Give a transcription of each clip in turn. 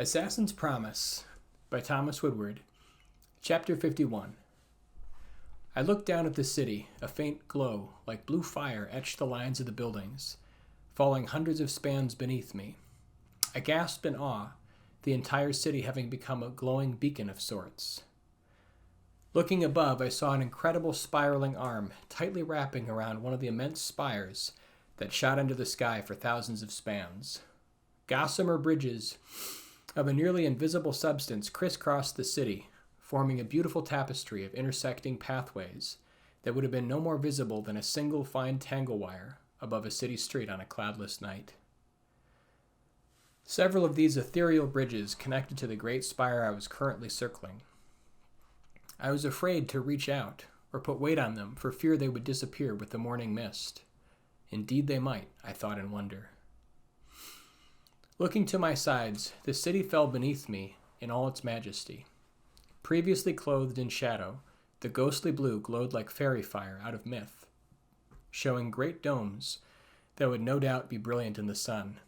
Assassin's Promise by Thomas Woodward. Chapter 51. I looked down at the city. A faint glow, like blue fire, etched the lines of the buildings, falling hundreds of spans beneath me. I gasped in awe, the entire city having become a glowing beacon of sorts. Looking above, I saw an incredible spiraling arm tightly wrapping around one of the immense spires that shot into the sky for thousands of spans. Gossamer bridges of a nearly invisible substance crisscrossed the city, forming a beautiful tapestry of intersecting pathways that would have been no more visible than a single fine tangle wire above a city street on a cloudless night. Several of these ethereal bridges connected to the great spire I was currently circling. I was afraid to reach out or put weight on them for fear they would disappear with the morning mist. Indeed they might, I thought in wonder. Looking to my sides, the city fell beneath me in all its majesty. Previously clothed in shadow, the ghostly blue glowed like fairy fire out of myth, showing great domes that would no doubt be brilliant in the sun.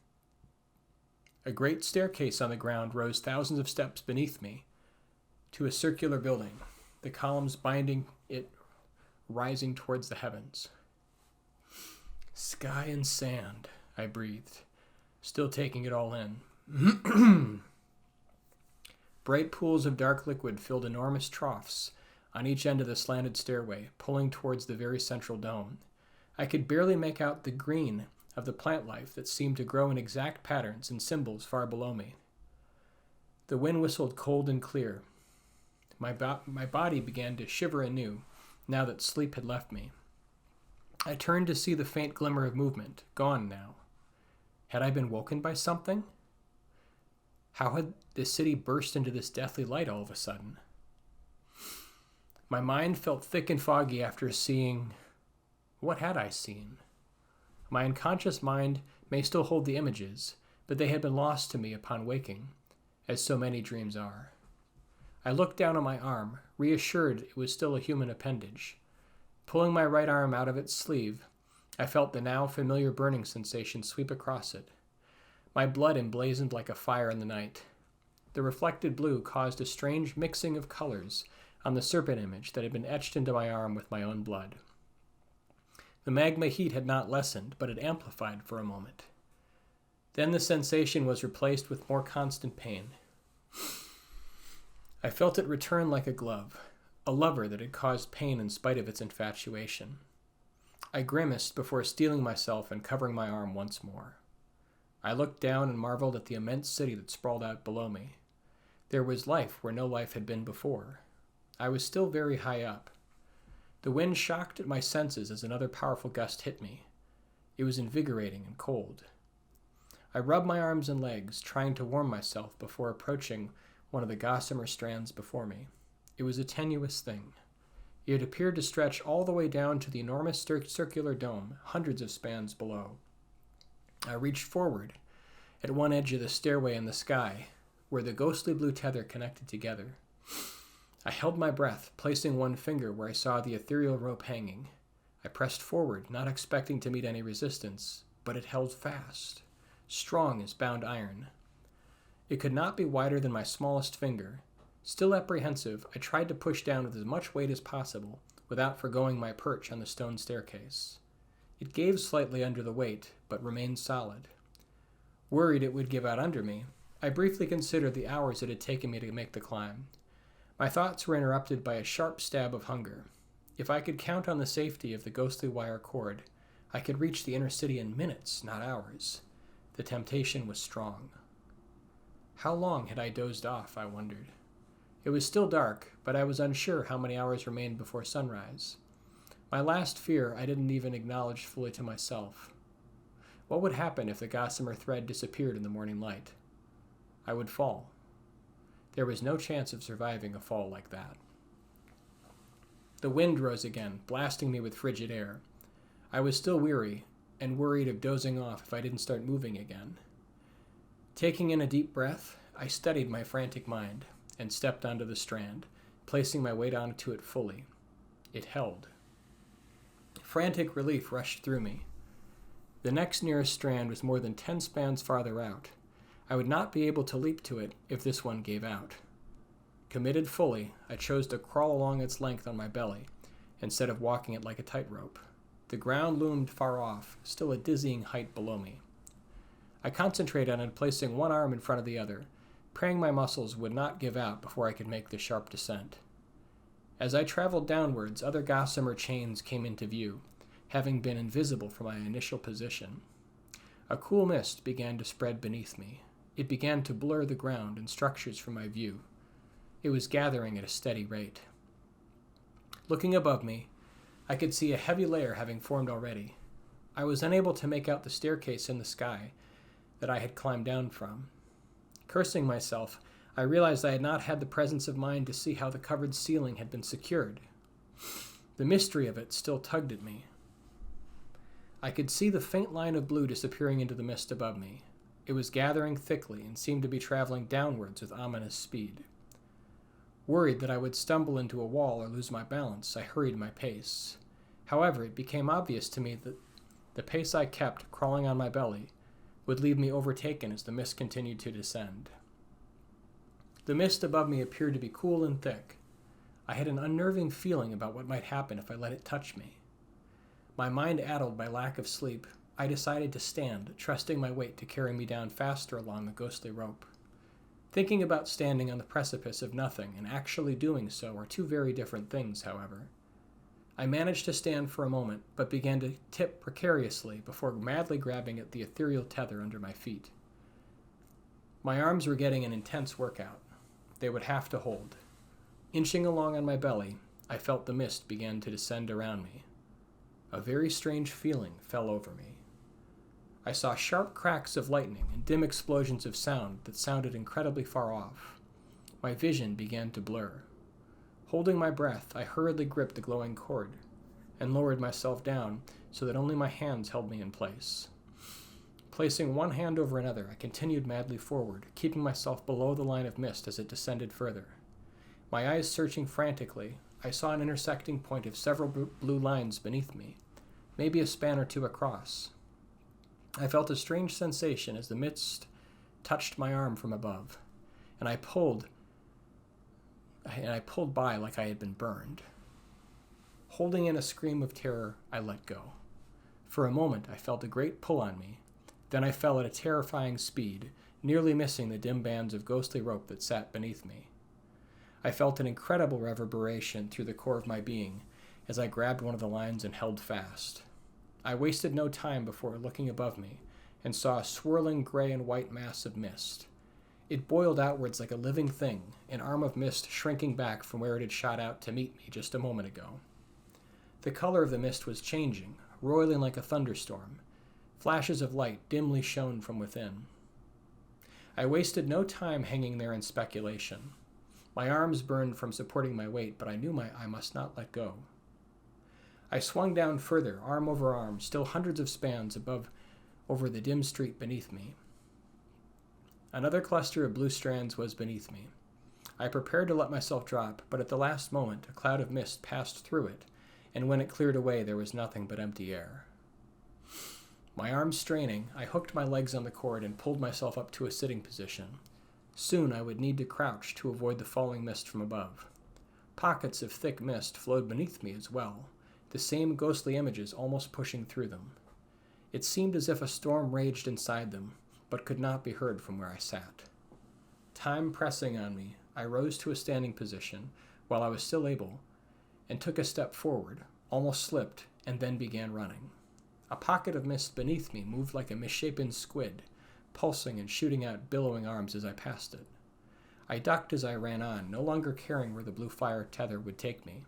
A great staircase on the ground rose thousands of steps beneath me to a circular building, the columns binding it rising towards the heavens. Sky and sand, I breathed, still taking it all in. Bright pools of dark liquid filled enormous troughs on each end of the slanted stairway, pulling towards the very central dome. I could barely make out the green of the plant life that seemed to grow in exact patterns and symbols far below me. The wind whistled cold and clear. My body began to shiver anew, now that sleep had left me. I turned to see the faint glimmer of movement, gone now. Had I been woken by something? How had the city burst into this deathly light all of a sudden? My mind felt thick and foggy after seeing... What had I seen? My unconscious mind may still hold the images, but they had been lost to me upon waking, as so many dreams are. I looked down on my arm, reassured it was still a human appendage. Pulling my right arm out of its sleeve, I felt the now familiar burning sensation sweep across it. My blood emblazoned like a fire in the night. The reflected blue caused a strange mixing of colors on the serpent image that had been etched into my arm with my own blood. The magma heat had not lessened, but it amplified for a moment. Then the sensation was replaced with more constant pain. I felt it return like a glove, a lover that had caused pain in spite of its infatuation. I grimaced before steeling myself and covering my arm once more. I looked down and marveled at the immense city that sprawled out below me. There was life where no life had been before. I was still very high up. The wind shocked at my senses as another powerful gust hit me. It was invigorating and cold. I rubbed my arms and legs, trying to warm myself before approaching one of the gossamer strands before me. It was a tenuous thing. It appeared to stretch all the way down to the enormous circular dome, hundreds of spans below. I reached forward at one edge of the stairway in the sky, where the ghostly blue tether connected together. I held my breath, placing one finger where I saw the ethereal rope hanging. I pressed forward, not expecting to meet any resistance, but it held fast, strong as bound iron. It could not be wider than my smallest finger. Still apprehensive, I tried to push down with as much weight as possible, without forgoing my perch on the stone staircase. It gave slightly under the weight, but remained solid. Worried it would give out under me, I briefly considered the hours it had taken me to make the climb. My thoughts were interrupted by a sharp stab of hunger. If I could count on the safety of the ghostly wire cord, I could reach the inner city in minutes, not hours. The temptation was strong. How long had I dozed off, I wondered. It was still dark, but I was unsure how many hours remained before sunrise. My last fear I didn't even acknowledge fully to myself. What would happen if the gossamer thread disappeared in the morning light? I would fall. There was no chance of surviving a fall like that. The wind rose again, blasting me with frigid air. I was still weary, and worried of dozing off if I didn't start moving again. Taking in a deep breath, I steadied my frantic mind and stepped onto the strand, placing my weight onto it fully. It held. Frantic relief rushed through me. The next nearest strand was more than 10 spans farther out. I would not be able to leap to it if this one gave out. Committed fully, I chose to crawl along its length on my belly, instead of walking it like a tightrope. The ground loomed far off, still a dizzying height below me. I concentrated on placing one arm in front of the other, praying my muscles would not give out before I could make the sharp descent. As I traveled downwards, other gossamer chains came into view, having been invisible from my initial position. A cool mist began to spread beneath me. It began to blur the ground and structures from my view. It was gathering at a steady rate. Looking above me, I could see a heavy layer having formed already. I was unable to make out the staircase in the sky that I had climbed down from. Cursing myself, I realized I had not had the presence of mind to see how the covered ceiling had been secured. The mystery of it still tugged at me. I could see the faint line of blue disappearing into the mist above me. It was gathering thickly and seemed to be traveling downwards with ominous speed. Worried that I would stumble into a wall or lose my balance, I hurried my pace. However, it became obvious to me that the pace I kept, crawling on my belly, would leave me overtaken as the mist continued to descend. The mist above me appeared to be cool and thick. I had an unnerving feeling about what might happen if I let it touch me. My mind addled by lack of sleep, I decided to stand, trusting my weight to carry me down faster along the ghostly rope. Thinking about standing on the precipice of nothing and actually doing so are two very different things, however. I managed to stand for a moment, but began to tip precariously before madly grabbing at the ethereal tether under my feet. My arms were getting an intense workout. They would have to hold. Inching along on my belly, I felt the mist begin to descend around me. A very strange feeling fell over me. I saw sharp cracks of lightning and dim explosions of sound that sounded incredibly far off. My vision began to blur. Holding my breath, I hurriedly gripped the glowing cord and lowered myself down so that only my hands held me in place. Placing one hand over another, I continued madly forward, keeping myself below the line of mist as it descended further. My eyes searching frantically, I saw an intersecting point of several blue lines beneath me, maybe a span or two across. I felt a strange sensation as the mist touched my arm from above, and I pulled by like I had been burned. Holding in a scream of terror, I let go. For a moment, I felt a great pull on me. Then I fell at a terrifying speed, nearly missing the dim bands of ghostly rope that sat beneath me. I felt an incredible reverberation through the core of my being as I grabbed one of the lines and held fast. I wasted no time before looking above me and saw a swirling gray and white mass of mist. It boiled outwards like a living thing, an arm of mist shrinking back from where it had shot out to meet me just a moment ago. The color of the mist was changing, roiling like a thunderstorm. Flashes of light dimly shone from within. I wasted no time hanging there in speculation. My arms burned from supporting my weight, but I knew I must not let go. I swung down further, arm over arm, still hundreds of spans over the dim street beneath me. Another cluster of blue strands was beneath me. I prepared to let myself drop, but at the last moment a cloud of mist passed through it, and when it cleared away there was nothing but empty air. My arms straining, I hooked my legs on the cord and pulled myself up to a sitting position. Soon I would need to crouch to avoid the falling mist from above. Pockets of thick mist flowed beneath me as well, the same ghostly images almost pushing through them. It seemed as if a storm raged inside them, but could not be heard from where I sat. Time pressing on me, I rose to a standing position while I was still able, and took a step forward, almost slipped, and then began running. A pocket of mist beneath me moved like a misshapen squid, pulsing and shooting out billowing arms as I passed it. I ducked as I ran on, no longer caring where the blue fire tether would take me.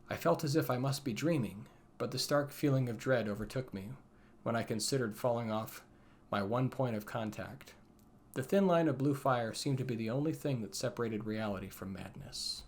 I felt as if I must be dreaming, but the stark feeling of dread overtook me when I considered falling off my one point of contact. The thin line of blue fire seemed to be the only thing that separated reality from madness.